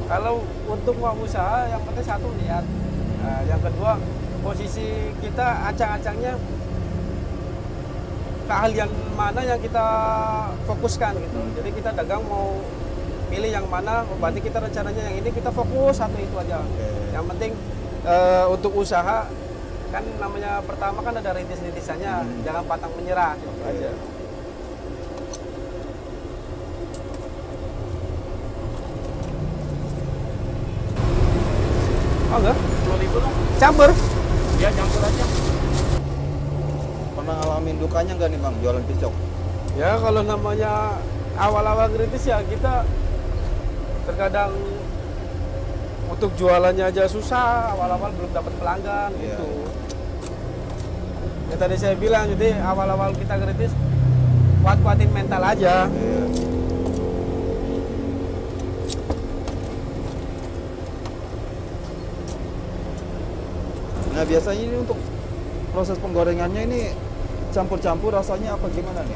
Kalau untuk mau usaha, yang penting satu lihat. Yang kedua, posisi kita acang-acangnya keahlian mana yang kita fokuskan gitu. Jadi kita dagang mau pilih yang mana, berarti kita rencananya yang ini kita fokus satu itu aja. Yang penting untuk usaha kan namanya pertama kan ada rintis-rintisannya, jangan pantang menyerah gitu aja. Oh enggak? 10.000 dong. Campur. Ya campur aja. Pernah ngalamin dukanya nggak nih Bang jualan piscok? Ya kalau namanya awal-awal kritis ya kita terkadang untuk jualannya aja susah, awal-awal belum dapat pelanggan gitu. Ya tadi saya bilang, jadi awal-awal kita kritis kuat-kuatin mental aja. Nah biasanya ini untuk proses penggorengannya ini campur-campur rasanya apa gimana nih?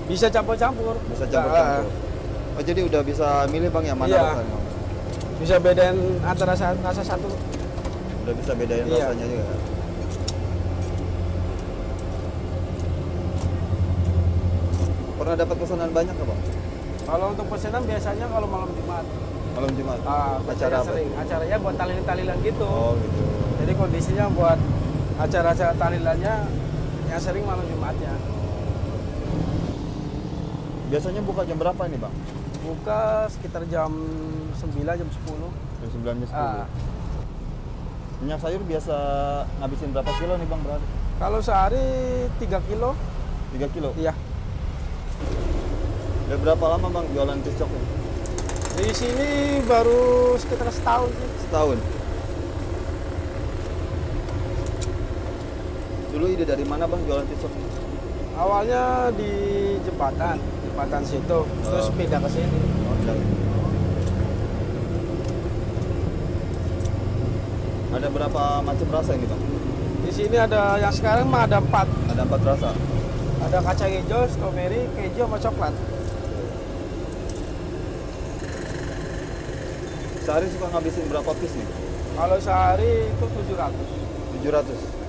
Bisa campur-campur. Bisa campur-campur. Oh jadi udah bisa milih Bang ya mana Iya. rasanya? Bisa bedain antara rasa satu. Udah bisa bedain Iya. rasanya juga. Pernah dapat pesanan banyak nggak Bang? Kalau untuk pesanan biasanya kalau malam Jumat. Malam Jumat? Acara apa? sering. Acaranya buat talil-talilan gitu. Oh gitu. Jadi kondisinya buat acara-acara talilannya yang sering malam Jumatnya. Biasanya buka jam berapa nih Bang? Buka sekitar jam 9, jam 10. Jam 9 jam 10. Minyak sayur biasa ngabisin berapa kilo nih Bang berarti? Kalau sehari 3 kilo. 3 kilo? Iya. Udah berapa lama Bang jualan piscok ini? Di sini baru sekitar setahun sih. Setahun. Dulu ide dari mana Bang jualan piscok? Awalnya di jembatan situ, terus pindah ke sini. Ada berapa macam rasa ini Bang? Di sini ada yang sekarang mah ada 4. Ada 4 rasa. Ada kacang hijau, stroberi, keju, sama coklat. Sehari suka ngabisin berapa piece nih? Kalau sehari itu 700. 700.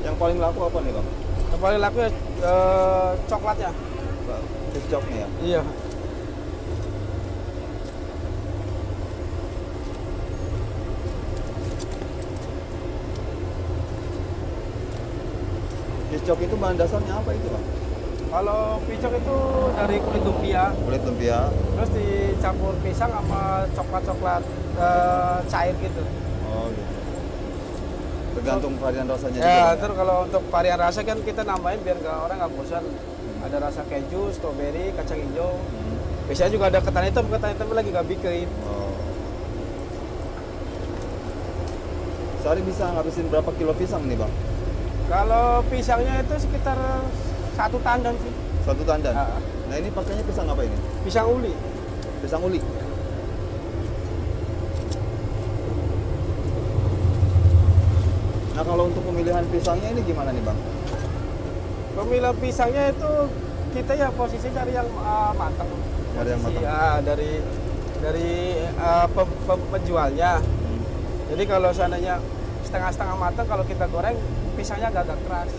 Yang paling laku apa nih Bang? Yang paling laku ya coklatnya. Piscoknya ya? Iya. Piscok itu bahan dasarnya apa itu Bang? Kalau pisang itu dari kulit lumpia, Kulit lumpia. terus dicampur pisang sama coklat-coklat cair gitu. Oh gitu. Tergantung varian rasanya juga. Ya, Bang, terus kalau untuk varian rasa kan kita nambahin biar orang nggak bosan. Ada rasa keju, stroberi, kacang hijau. Biasanya juga ada ketan hitam lagi nggak bikin. Oh. Sehari bisa ngabisin berapa kilo pisang nih Bang? Kalau pisangnya itu sekitar 1 tandan sih. 1 tandan? Ah. Nah ini pakainya pisang apa ini? Pisang uli. Pisang uli? Nah kalau untuk pemilihan pisangnya ini gimana nih Bang? Pemilihan pisangnya itu kita ya posisi dari yang matang. Dari yang matang? Dari penjualnya. Jadi kalau seandainya setengah-setengah matang, kalau kita goreng pisangnya agak keras.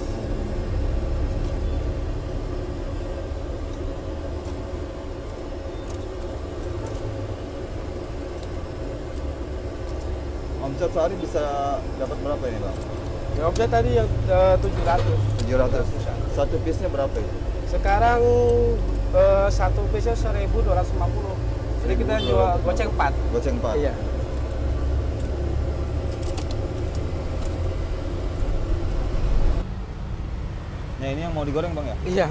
Omset sehari bisa dapat berapa ini Bang? Ya omset tadi yang 700. 700. Satu piece-nya berapa itu? Sekarang satu piece-nya 1.250. Jadi kita jual goceng 4. Goceng 4? Iya. Nah ini yang mau digoreng Bang ya? Iya.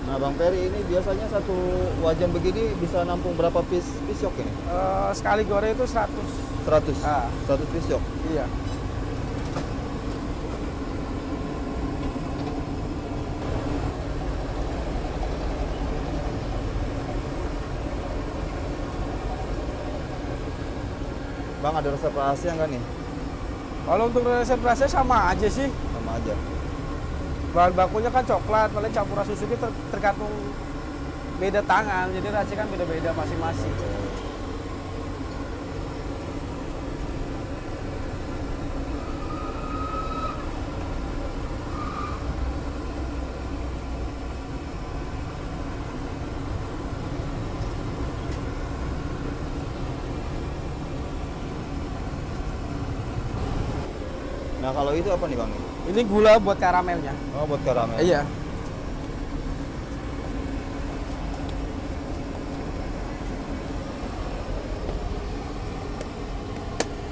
Nah Bang Peri ini biasanya satu wajan begini bisa nampung berapa piece piscok ini? Sekali goreng itu 100. 100? Ah. 100 piscok? Iya. Bang, ada resep rahasia nggak nih? Kalau untuk resep rasanya sama aja sih. Sama aja. Bahan bakunya kan coklat, paling campuran susu itu tergantung beda tangan. Jadi rasanya kan beda-beda masing-masing. Nah, kalau itu apa nih Bang? Ini gula buat karamelnya. Oh, buat karamel. Iya.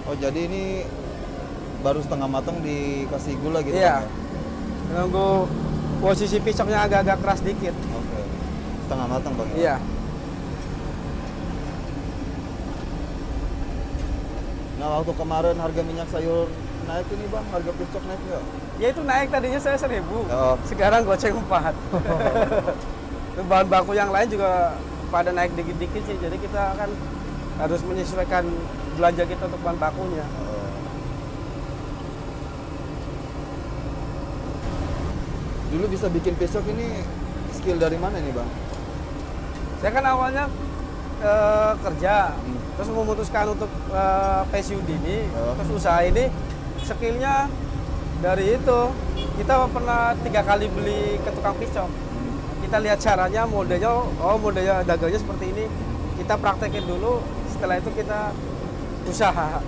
Oh, jadi ini baru setengah matang dikasih gula gitu Iya. Bang, ya? Nunggu posisi pisoknya agak-agak keras dikit. Oke. Setengah matang Bang, ya? Iya. Nah, waktu kemarin harga minyak sayur naik ini Bang, harga piscok naik nggak? Ya itu naik, tadinya saya 1.000. Oh. Sekarang goceng 4. Bahan baku yang lain juga pada naik dikit-dikit sih. Jadi kita kan harus menyesuaikan belanja kita untuk bahan bakunya. Oh. Dulu bisa bikin piscok ini skill dari mana nih Bang? Saya kan awalnya kerja, terus memutuskan untuk pensiun dini, terus usaha ini skillnya dari itu. Kita pernah 3 kali beli ke tukang piscok. Kita lihat caranya, modelnya, oh modelnya dagangnya seperti ini. Kita praktekin dulu, setelah itu kita usaha.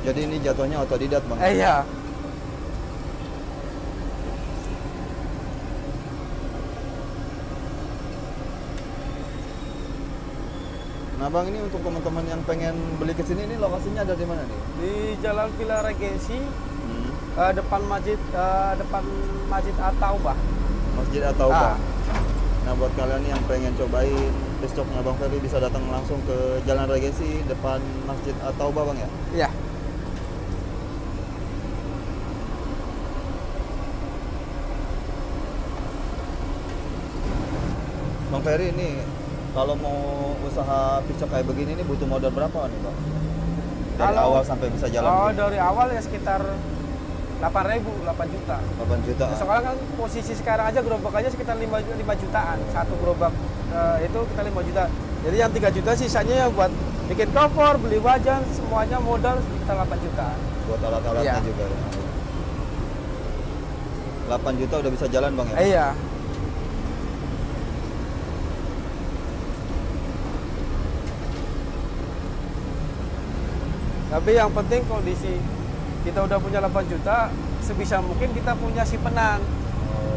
Jadi ini jatuhnya otodidak Bang? Iya. Nah Bang, ini untuk teman-teman yang pengen beli ke sini, ini lokasinya ada di mana nih? Di Jalan Villa Regensi, depan Masjid At-Taubah. Masjid At-Taubah. Nah, buat kalian yang pengen cobain piscoknya Bang Ferry, bisa datang langsung ke Jalan Regensi depan Masjid At-Taubah Bang, ya? Iya. Bang Ferry, ini kalau mau usaha piscok kayak begini ini butuh modal berapa nih Bang? Dari awal sampai bisa jalan begini? Dari awal ya sekitar 8 juta. 8 juta. Ya, soalnya kan posisi sekarang aja gerobak aja sekitar 5 jutaan. Satu gerobak itu kita 5 juta. Jadi yang 3 juta sisanya yang buat bikin kompor, beli wajan, semuanya modal sekitar 8 juta. Buat alat-alatnya Iya. juga ya. 8 juta udah bisa jalan Bang, ya? Iya. Tapi yang penting kondisi kita udah punya 8 juta, sebisa mungkin kita punya simpenan.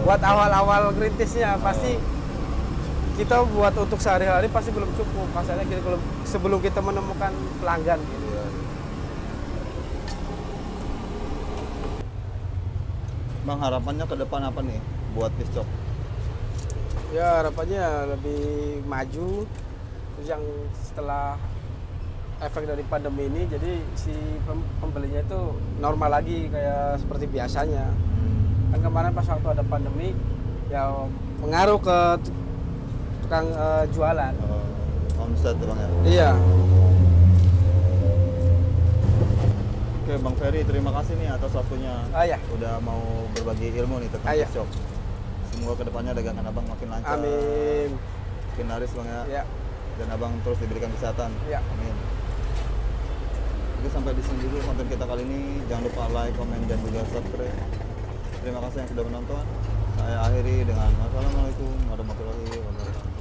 Buat awal-awal gerintisnya pasti kita buat untuk sehari-hari pasti belum cukup. Masalahnya kita sebelum kita menemukan pelanggan gitu. Iya. Bang, harapannya ke depan apa nih buat piscok? Ya harapannya lebih maju. Terus yang setelah efek dari pandemi ini, jadi si pembelinya itu normal lagi kayak seperti biasanya. Kan kemarin pas waktu ada pandemi, ya pengaruh ke tukang jualan. Omset Bang, ya? Iya. Oke Bang Ferry, terima kasih nih atas waktunya. Ya. Udah mau berbagi ilmu nih tentang Ya. piscok. Semoga kedepannya dagangan Abang makin lancar. Amin. Makin laris Bang, ya. Ya. Dan Abang terus diberikan kesehatan. Ya. Amin. Oke, sampai di sini dulu konten kita kali ini. Jangan lupa like, komen, dan juga subscribe. Terima kasih yang sudah menonton. Saya akhiri dengan wassalamualaikum warahmatullahi wabarakatuh.